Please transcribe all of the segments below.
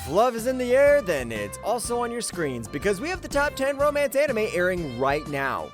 If love is in the air, then it's also on your screens because we have the top 10 romance anime airing right now.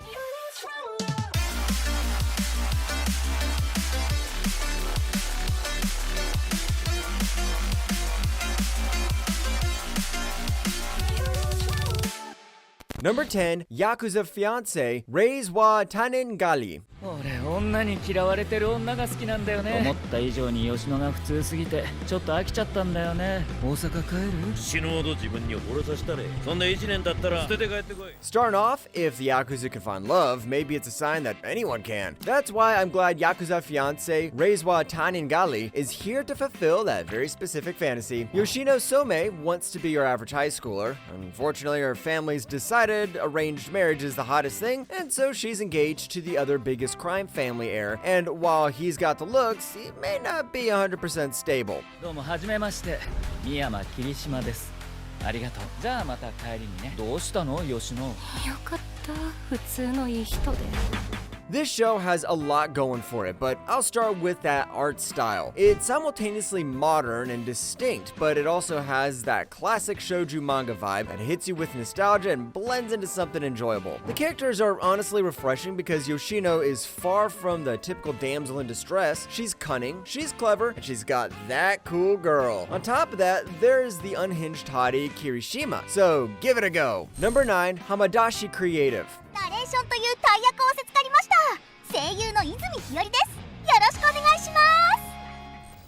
Number 10, Yakuza Fiancé, Reis wa Tanengali. 俺女に嫌われてる女が好きなんだよね。思った以上に吉野が普通すぎてちょっと飽きちゃったんだよね。大阪帰る？死ぬほど自分に惚れさせたれ。そんな1年経ったら捨てて帰ってこい。 Starting off, if the Yakuza can find love, maybe it's a sign that anyone can. That's why I'm glad Yakuza Fiancé, Reis wa Tanengali is here to fulfill that very specific fantasy. Yoshino Some wants to be your average high schooler. Unfortunately, her family's decided arranged marriage is the hottest thing, and so she's engaged to the other biggest crime family heir, and while he's got the looks, he may not be 100% stable. どうもはじめまして。三山霧島です。ありがとう。じゃあまた帰りにね。どうしたの吉野？よかった。普通のいい人で。This show has a lot going for it, but I'll start with that art style. It's simultaneously modern and distinct, but it also has that classic shoujo manga vibe that hits you with nostalgia and blends into something enjoyable. The characters are honestly refreshing because Yoshino is far from the typical damsel in distress. She's cunning, she's clever, and she's got that cool girl. On top of that, there's the unhinged hottie Kirishima, so give it a go. Number 9, Hamadashi Creative. ナレーションという大役を授かりました。声優の泉日和です。よろしくお願いします。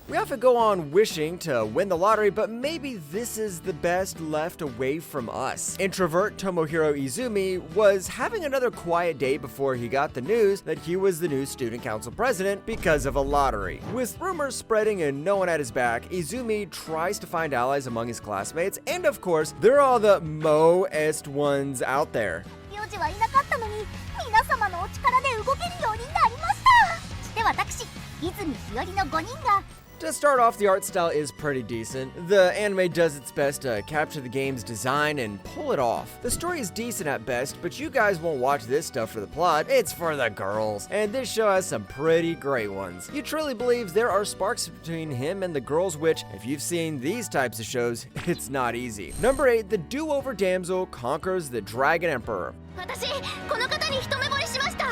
We often go on wishing to win the lottery, but maybe this is the best left away from us. Introvert Tomohiro Izumi was having another quiet day before he got the news that he was the new student council president because of a lottery. With rumors spreading and no one at his back, Izumi tries to find allies among his classmates, and of course, they're all the most ones out there. 名字はいなかったのに、皆様のお力で動けるようになりました。そして私、泉日和の5人が To start off, the art style is pretty decent. The anime does its best to capture the game's design and pull it off. The story is decent at best, but you guys won't watch this stuff for the plot, it's for the girls. And this show has some pretty great ones. You truly believe there are sparks between him and the girls, which, if you've seen these types of shows, it's not easy. Number 8, the do-over damsel conquers the Dragon Emperor. 私、この方に一目惚れしました。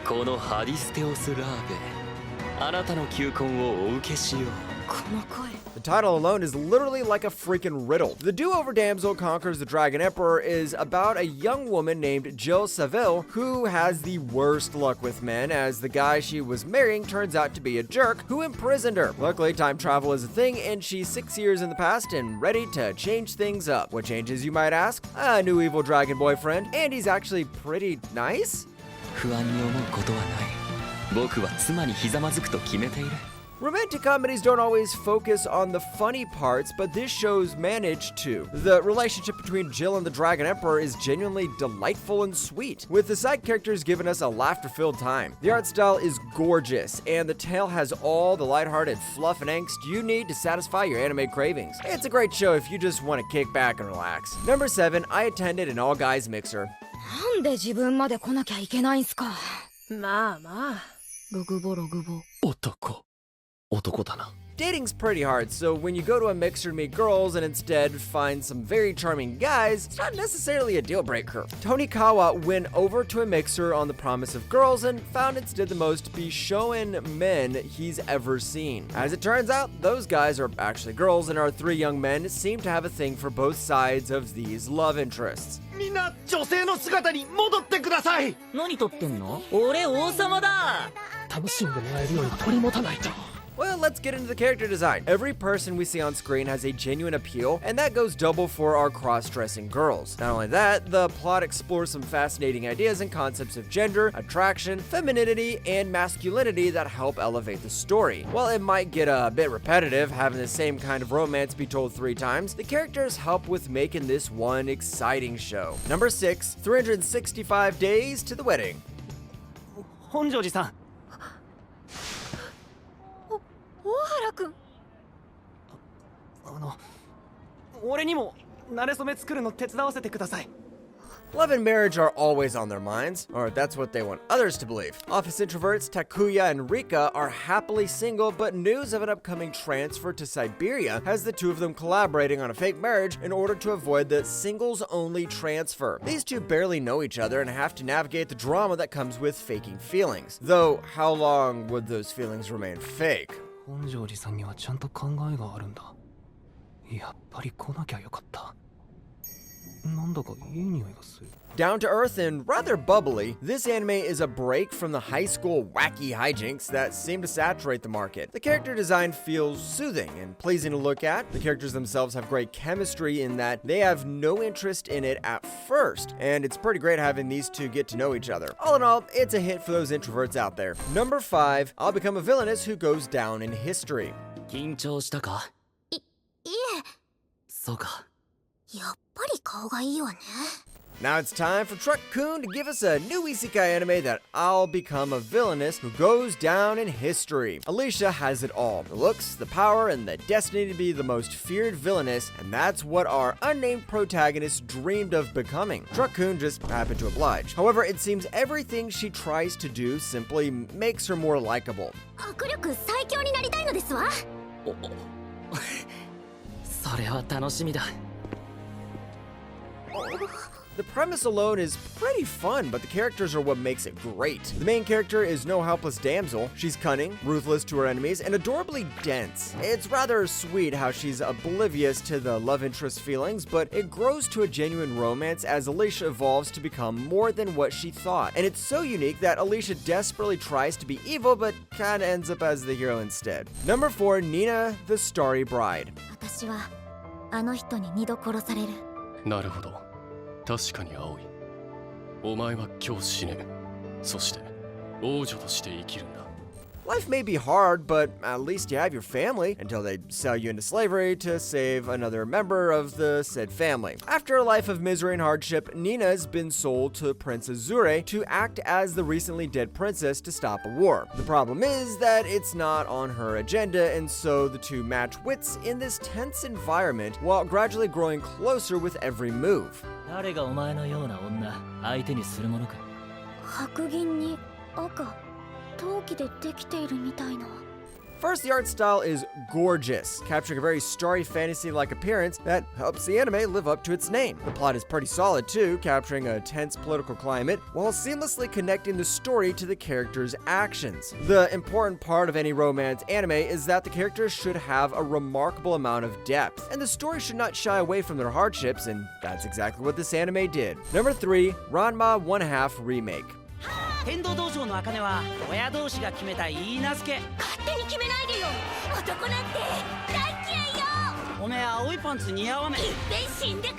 このハディステオスラーベ、あなたの求婚をお受けしよう。この声。 The title alone is literally like a freaking riddle. The do-over damsel conquers the Dragon Emperor is about a young woman named Jill Saville who has the worst luck with men as the guy she was marrying turns out to be a jerk who imprisoned her. Luckily, time travel is a thing and she's 6 years in the past and ready to change things up. What changes, you might ask? A new evil dragon boyfriend, and he's actually pretty nice? 不安に思うことはない。僕は妻にひざまずくと決めている。 Romantic comedies don't always focus on the funny parts, but this show's managed to. The relationship between Jill and the Dragon Emperor is genuinely delightful and sweet, with the side characters giving us a laughter-filled time. The art style is gorgeous, and the tale has all the lighthearted fluff and angst you need to satisfy your anime cravings. It's a great show if you just want to kick back and relax. Number 7, I attended an all-guys mixer. なんで自分まで来なきゃいけないんすか。まあまあ。ログボログボ。男だな。 Dating's pretty hard, so when you go to a mixer to meet girls and instead find some very charming guys, it's not necessarily a deal breaker. Tonikawa went over to a mixer on the promise of girls and found instead the most Bishonen men he's ever seen. As it turns out, those guys are actually girls, and our 3 young men seem to have a thing for both sides of these love interests. みんな女性の姿に戻ってください。何撮ってんの？俺王様だ。楽しんでもらえるように取り持たないと。 Well, let's get into the character design. Every person we see on screen has a genuine appeal, and that goes double for our cross-dressing girls. Not only that, the plot explores some fascinating ideas and concepts of gender, attraction, femininity, and masculinity that help elevate the story. While it might get a bit repetitive, having the same kind of romance be told 3 times, the characters help with making this one exciting show. Number 6, 365 Days to the Wedding. 本庄寺さん。 大原くん。俺にも馴れ初め作るの手伝わせてください。Love and marriage are always on their minds, or that's what they want others to believe. Office introverts Takuya and Rika are happily single, but news of an upcoming transfer to Siberia has the two of them collaborating on a fake marriage in order to avoid the singles-only transfer. These two barely know each other and have to navigate the drama that comes with faking feelings. Though, how long would those feelings remain fake? 本庄寺さんにはちゃんと考えがあるんだ。やっぱり来なきゃよかった。なんだかいい匂いがする。Down to earth and rather bubbly, this anime is a break from the high school wacky hijinks that seem to saturate the market. The character design feels soothing and pleasing to look at. The characters themselves have great chemistry in that they have no interest in it at first, and it's pretty great having these two get to know each other. All in all, it's a hit for those introverts out there. Number 5, I'll become a villainess who goes down in history. 緊張したか？いえそうか。やっぱり顔がいいわね。 Now it's time for Truck-kun to give us a new isekai anime that I'll become a villainess who goes down in history. Alicia has it all. The looks, the power, and the destiny to be the most feared villainess, and that's what our unnamed protagonist dreamed of becoming. Truck-kun just happened to oblige. However, it seems everything she tries to do simply makes her more likable. 迫力最強になりたいのですわ。それは楽しみだ。The premise alone is pretty fun, but the characters are what makes it great. The main character is no helpless damsel. She's cunning, ruthless to her enemies, and adorably dense. It's rather sweet how she's oblivious to the love interest feelings, but it grows to a genuine romance as Alicia evolves to become more than what she thought. And it's so unique that Alicia desperately tries to be evil, but kinda ends up as the hero instead. Number 4, Nina, the Starry Bride. 私はあの人に2度殺される。なるほど。確かに青い。お前は今日死ね。そして王女として生きるんだ。 Life may be hard, but at least you have your family until they sell you into slavery to save another member of the said family. After a life of misery and hardship, Nina's been sold to Prince Azure to act as the recently dead princess to stop a war. The problem is that it's not on her agenda, and so the two match wits in this tense environment while gradually growing closer with every move. 誰がお前のような女相手にするものか。白銀に赤陶器でできているみたいな。 First, the art style is gorgeous, capturing a very starry fantasy-like appearance that helps the anime live up to its name. The plot is pretty solid too, capturing a tense political climate while seamlessly connecting the story to the characters' actions. The important part of any romance anime is that the characters should have a remarkable amount of depth, and the story should not shy away from their hardships, and that's exactly what this anime did. Number 3, Ranma 1/2 Remake. 天道道場の茜は親同士が決めたいいなずけ。勝手に決めないでよ。男なんて大嫌いよ。おめえ青いパンツ似合わねえ。いっぺん死んでこ。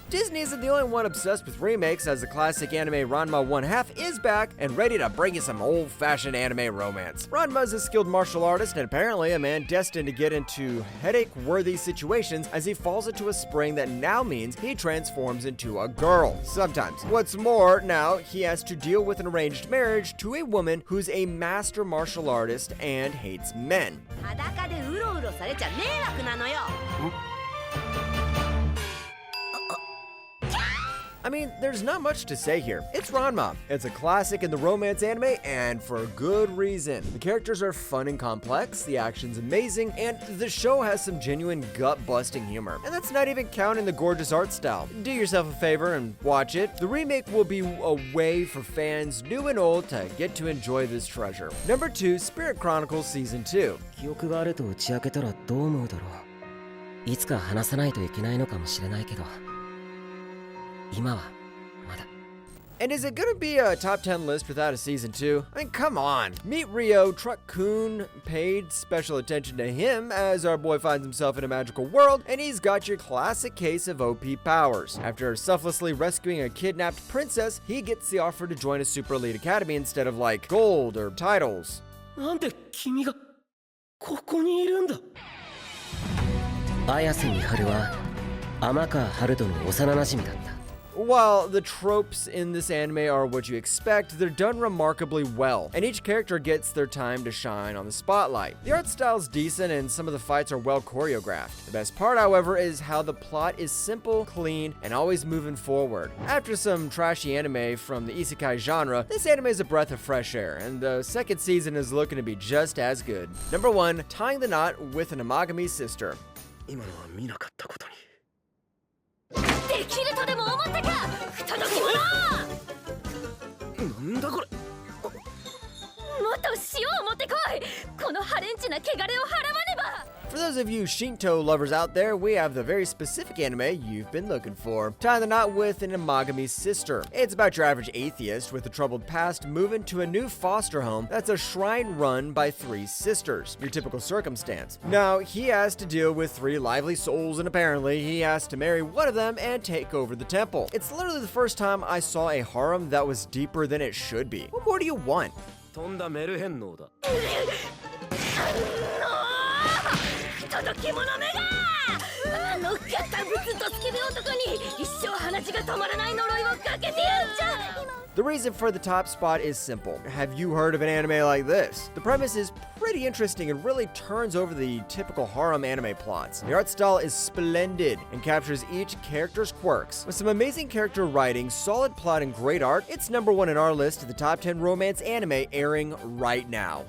Disney isn't the only one obsessed with remakes, as the classic anime Ranma 1/2 is back and ready to bring you some old-fashioned anime romance. Ranma is a skilled martial artist and apparently a man destined to get into headache-worthy situations as he falls into a spring that now means he transforms into a girl. Sometimes. What's more, now he has to deal with an arranged marriage to a woman who's a master martial artist and hates men. 裸でうろうろされちゃ迷惑なのよ。 I mean, there's not much to say here. It's Ranma. It's a classic in the romance anime, and for good reason. The characters are fun and complex, the action's amazing, and the show has some genuine gut-busting humor. And that's not even counting the gorgeous art style. Do yourself a favor and watch it. The remake will be a way for fans new and old to get to enjoy this treasure. Number 2, Spirit Chronicles Season 2. 記憶があると打ち明けたらどう思うだろう。いつか話さないといけないのかもしれないけど。 And is it gonna be a top 10 list without a season 2? I mean, come on. Meet Rio, Truck-kun paid special attention to him as our boy finds himself in a magical world, and he's got your classic case of OP powers. After selflessly rescuing a kidnapped princess, he gets the offer to join a super elite academy instead of like gold or titles. なんで君がここにいるんだ。綾瀬美晴は天川春人の幼馴染だった。While the tropes in this anime are what you expect, they're done remarkably well, and each character gets their time to shine on the spotlight. The art style's decent and some of the fights are well choreographed. The best part, however, is how the plot is simple, clean, and always moving forward. After some trashy anime from the isekai genre, this anime is a breath of fresh air, and the second season is looking to be just as good. Number 1, Tying the Knot with an Amagami Sister. 今のは見なかったことに。できるとでも思ったか、不届き者。なんだこれ。もっと塩を持ってこい。このハレンチな汚れを払わねば。 For those of you Shinto lovers out there, we have the very specific anime you've been looking for. Tying the Knot with an Amagami Sister. It's about your average atheist with a troubled past moving to a new foster home that's a shrine run by 3 sisters. Your typical circumstance. Now, he has to deal with 3 lively souls, and apparently he has to marry one of them and take over the temple. It's literally the first time I saw a harem that was deeper than it should be. What more do you want? 飛んだメルヘン脳だ。不届き者めがあのガタブツとスケベ男に一生鼻血が止まらない呪いをかけてやるじゃ。 The reason for the top spot is simple. Have you heard of an anime like this? The premise is pretty interesting and really turns over the typical harem anime plots. The art style is splendid and captures each character's quirks. With some amazing character writing, solid plot, and great art, it's number 1 in our list of the top 10 romance anime airing right now.